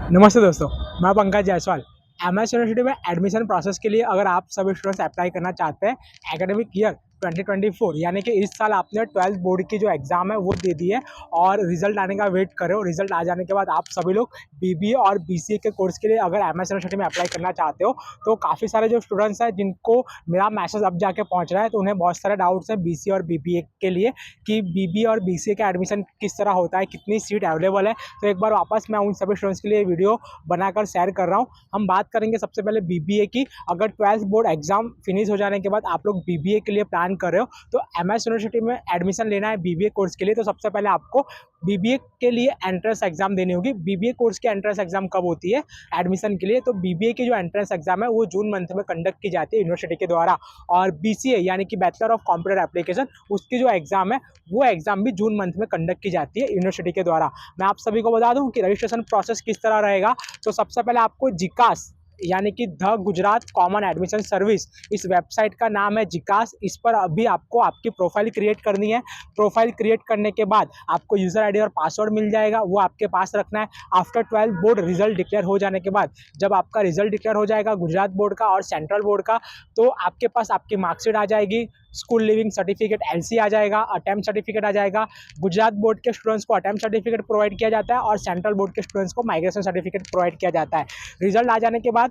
नमस्ते दोस्तों, मैं पंकज जायसवाल। एमएस यूनिवर्सिटी में एडमिशन प्रोसेस के लिए अगर आप सभी स्टूडेंट्स अप्लाई करना चाहते हैं एकेडमिक ईयर 2024 यानी कि इस साल आपने 12th बोर्ड की जो एग्ज़ाम है वो दे दी है और रिजल्ट आने का वेट कर रहे हो। रिजल्ट आ जाने के बाद आप सभी लोग बीबीए और बीसीए के कोर्स के लिए अगर एमएस यूनिवर्सिटी में अप्लाई करना चाहते हो तो काफ़ी सारे जो स्टूडेंट्स हैं जिनको मेरा मैसेज अब जाके पहुंच रहा है तो उन्हें बहुत सारे डाउट्स हैं बीसीए और बीबीए के लिए कि बीबीए और बीसीए का एडमिशन किस तरह होता है, कितनी सीट अवेलेबल है। तो एक बार वापस मैं उन सभी स्टूडेंट्स के लिए वीडियो बनाकर शेयर कर रहा हूँ। हम बात करेंगे सबसे पहले बीबीए की। अगर 12th बोर्ड एग्जाम फिनिश हो जाने के बाद आप लोग बीबीए के लिए प्लान कर रहे हो तो एमएस यूनिवर्सिटी में एडमिशन लेना है बीबीए कोर्स के लिए, तो सबसे पहले आपको बीबीए के लिए एंट्रेंस एग्जाम देनी होगी। बीबीए कोर्स की एंट्रेंस एग्जाम कब होती है एडमिशन के लिए? तो बीबीए की जो एंट्रेंस एग्जाम है वो जून मंथ में कंडक्ट की जाती है यूनिवर्सिटी के द्वारा। और बीसीए यानी कि बैचलर ऑफ कंप्यूटर एप्लीकेशन, उसकी जो एग्जाम है वो एग्जाम भी जून मंथ में कंडक्ट की जाती है यूनिवर्सिटी के द्वारा। मैं आप सभी को बता दूं कि रजिस्ट्रेशन प्रोसेस किस तरह रहेगा। तो सबसे पहले आपको जिकास यानी कि the Gujarat common admission service, इस वेबसाइट का नाम है जिकास। इस पर अभी आपको आपकी प्रोफाइल क्रिएट करनी है। प्रोफाइल क्रिएट करने के बाद आपको यूज़र आईडी और पासवर्ड मिल जाएगा, वो आपके पास रखना है। After 12th board result declare हो जाने के बाद, जब आपका रिजल्ट डिक्लेयर हो जाएगा गुजरात बोर्ड का और सेंट्रल बोर्ड का, तो आपके पास आपकी मार्कशीट आ जाएगी, स्कूल लिविंग सर्टिफिकेट एलसी आ जाएगा, अटेम्प्ट सर्टिफिकेट आ जाएगा। गुजरात बोर्ड के स्टूडेंट्स को अटेम्प्ट सर्टिफिकेट प्रोवाइड किया जाता है और सेंट्रल बोर्ड के स्टूडेंट्स को माइग्रेशन सर्टिफिकेट प्रोवाइड किया जाता है। रिजल्ट आ जाने के बाद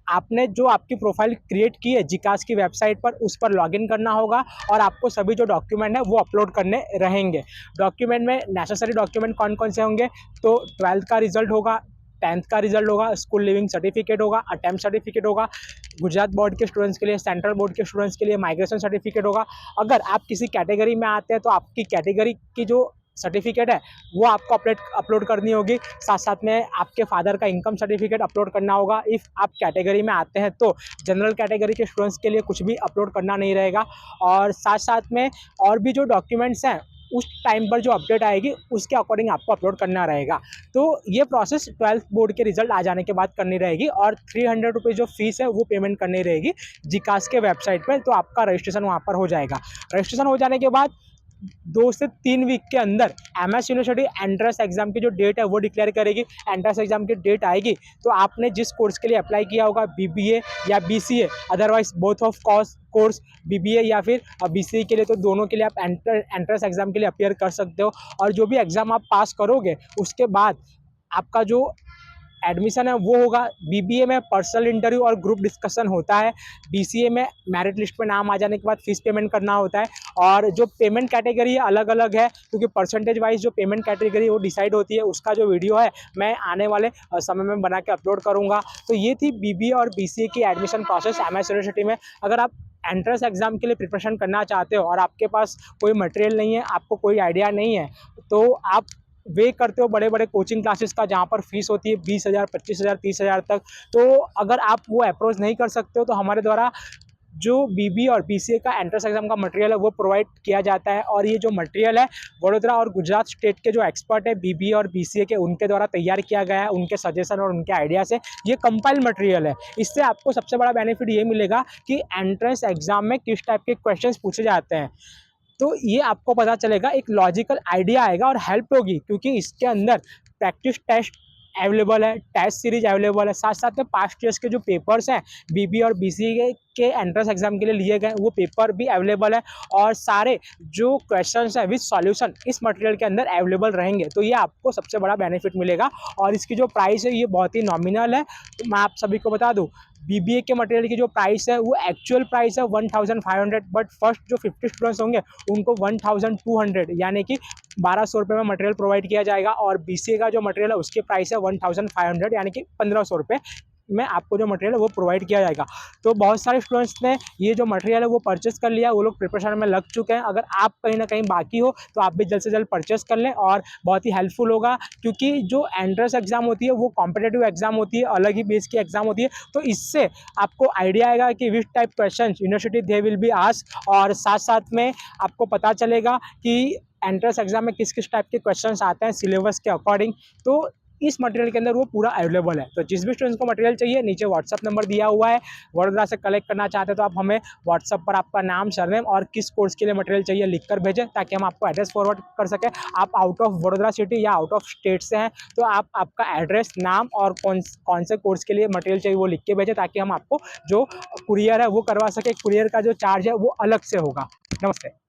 आपने जो आपकी प्रोफाइल क्रिएट की है जिकास की वेबसाइट पर, उस पर लॉगिन करना होगा और आपको सभी जो डॉक्यूमेंट है वो अपलोड करने रहेंगे। डॉक्यूमेंट में नेसेसरी डॉक्यूमेंट कौन कौन से होंगे? तो 12th का रिजल्ट होगा, 10th का रिजल्ट होगा, स्कूल लिविंग सर्टिफिकेट होगा, अटेम्प्ट सर्टिफिकेट होगा। गुजरात बोर्ड के स्टूडेंट्स के लिए, सेंट्रल बोर्ड के स्टूडेंट्स के लिए माइग्रेशन सर्टिफिकेट होगा। अगर आप किसी कैटेगरी में आते हैं तो आपकी कैटेगरी की जो सर्टिफिकेट है वो आपको अपलोड करनी होगी। साथ साथ में आपके फादर का इनकम सर्टिफिकेट अपलोड करना होगा। इफ़ आप कैटेगरी में आते हैं तो जनरल कैटेगरी के स्टूडेंट्स के लिए कुछ भी अपलोड करना नहीं रहेगा। और साथ साथ में और भी जो डॉक्यूमेंट्स हैं उस टाइम पर जो अपडेट आएगी उसके अकॉर्डिंग आपको अपलोड करना रहेगा। तो ये प्रोसेस 12th बोर्ड के रिजल्ट आ जाने के बाद करनी रहेगी और 300 रुपये जो फीस है वो पेमेंट करनी रहेगी जिकास के वेबसाइट पर। तो आपका रजिस्ट्रेशन वहाँ पर हो जाएगा। रजिस्ट्रेशन हो जाने के बाद 2 से 3 वीक के अंदर एमएस यूनिवर्सिटी एंट्रेंस एग्जाम की जो डेट है वो डिक्लेयर करेगी। एंट्रेंस एग्जाम की डेट आएगी तो आपने जिस कोर्स के लिए अप्लाई किया होगा, बीबीए या BCA, otherwise both of course BBA या फिर बीसीए के लिए, तो दोनों के लिए आप एंट्रेंस एग्जाम के लिए अपियर कर सकते हो। और जो भी एग्जाम आप पास करोगे उसके बाद आपका जो एडमिशन है वो होगा। बीबीए में पर्सनल इंटरव्यू और ग्रुप डिस्कशन होता है। बीसीए में मेरिट लिस्ट में नाम आ जाने के बाद फीस पेमेंट करना होता है। और जो पेमेंट कैटेगरी है अलग अलग है क्योंकि परसेंटेज वाइज जो पेमेंट कैटेगरी वो डिसाइड होती है। उसका जो वीडियो है मैं आने वाले समय में बना के अपलोड करूँगा। तो ये थी बीबीए और बीसीए की एडमिशन प्रोसेस एमएस यूनिवर्सिटी में। अगर आप एंट्रेंस एग्जाम के लिए प्रिपरेशन करना चाहते हो और आपके पास कोई मटेरियल नहीं है, आपको कोई आइडिया नहीं है, तो आप वे करते हो बड़े बड़े कोचिंग क्लासेस का जहाँ पर फीस होती है 20,000, 25,000, 30,000 तक। तो अगर आप वो अप्रोच नहीं कर सकते हो तो हमारे द्वारा जो बीबी और बीसीए का एंट्रेंस एग्जाम का मटेरियल है वो प्रोवाइड किया जाता है। और ये जो मटेरियल है वडोदरा और गुजरात स्टेट के जो एक्सपर्ट है बीबीए और बीसीए के, उनके द्वारा तैयार किया गया है। उनके सजेशन और उनके आइडिया से ये कंपाइल मटेरियल है। इससे आपको सबसे बड़ा बेनिफिट ये मिलेगा कि एंट्रेंस एग्जाम में किस टाइप के क्वेश्चंस पूछे जाते हैं, तो ये आपको पता चलेगा, एक लॉजिकल आइडिया आएगा और हेल्प होगी क्योंकि इसके अंदर प्रैक्टिस टेस्ट अवेलेबल है, टेस्ट सीरीज अवेलेबल है। साथ साथ में पास्ट ईयर्स के जो पेपर्स हैं बीबी और बीसीए के एंट्रेंस एग्जाम के लिए लिए गए वो पेपर भी अवेलेबल है। और सारे जो क्वेश्चंस हैं विद सॉल्यूशन इस मटेरियल के अंदर अवेलेबल रहेंगे। तो ये आपको सबसे बड़ा बेनिफिट मिलेगा। और इसकी जो प्राइस है ये बहुत ही नॉमिनल है। तो मैं आप सभी को बता दूँ बीबीए के मटेरियल की जो प्राइस है वो एक्चुअल प्राइस है 1,500, बट फर्स्ट जो 50 स्टूडेंट्स होंगे उनको 1,200 यानी कि 1,200 रुपये में मटेरियल प्रोवाइड किया जाएगा। और बीसीए का जो मटेरियल है उसकी प्राइस है 1,500 यानी कि 1,500 रुपये में आपको जो मटेरियल है वो प्रोवाइड किया जाएगा। तो बहुत सारे स्टूडेंट्स ने ये जो मटेरियल है वो परचेस कर लिया, वो लोग प्रिपरेशन में लग चुके हैं। अगर आप कहीं ना कहीं बाकी हो तो आप भी जल्द से जल्द परचेस कर लें और बहुत ही हेल्पफुल होगा क्योंकि जो एंट्रेंस एग्जाम होती है वो कॉम्पिटेटिव एग्जाम होती है, अलग ही बेस की एग्जाम होती है। तो इससे आपको आइडिया आएगा कि which type question university they will be ask, और साथ साथ में आपको पता चलेगा कि एंट्रेंस एग्जाम में किस किस टाइप के क्वेश्चंस आते हैं सिलेबस के अकॉर्डिंग। तो इस मटेरियल के अंदर वो पूरा अवेलेबल है। तो जिस भी स्टूडेंट्स को मटेरियल चाहिए नीचे व्हाट्सअप नंबर दिया हुआ है, वडोदरा से कलेक्ट करना चाहते हैं तो आप हमें व्हाट्सअप पर आपका नाम, सरनेम और किस कोर्स के लिए मटेरियल चाहिए लिखकर भेजें, ताकि हम आपको एड्रेस फॉरवर्ड कर सकें। आप आउट ऑफ वडोदरा सिटी या आउट ऑफ स्टेट से हैं तो आप आपका एड्रेस, नाम और कौन से कोर्स के लिए मटेरियल चाहिए वो लिख के भेजें, ताकि हम आपको जो कुरियर है वो करवा सके। कुरियर का जो चार्ज है वो अलग से होगा। नमस्ते।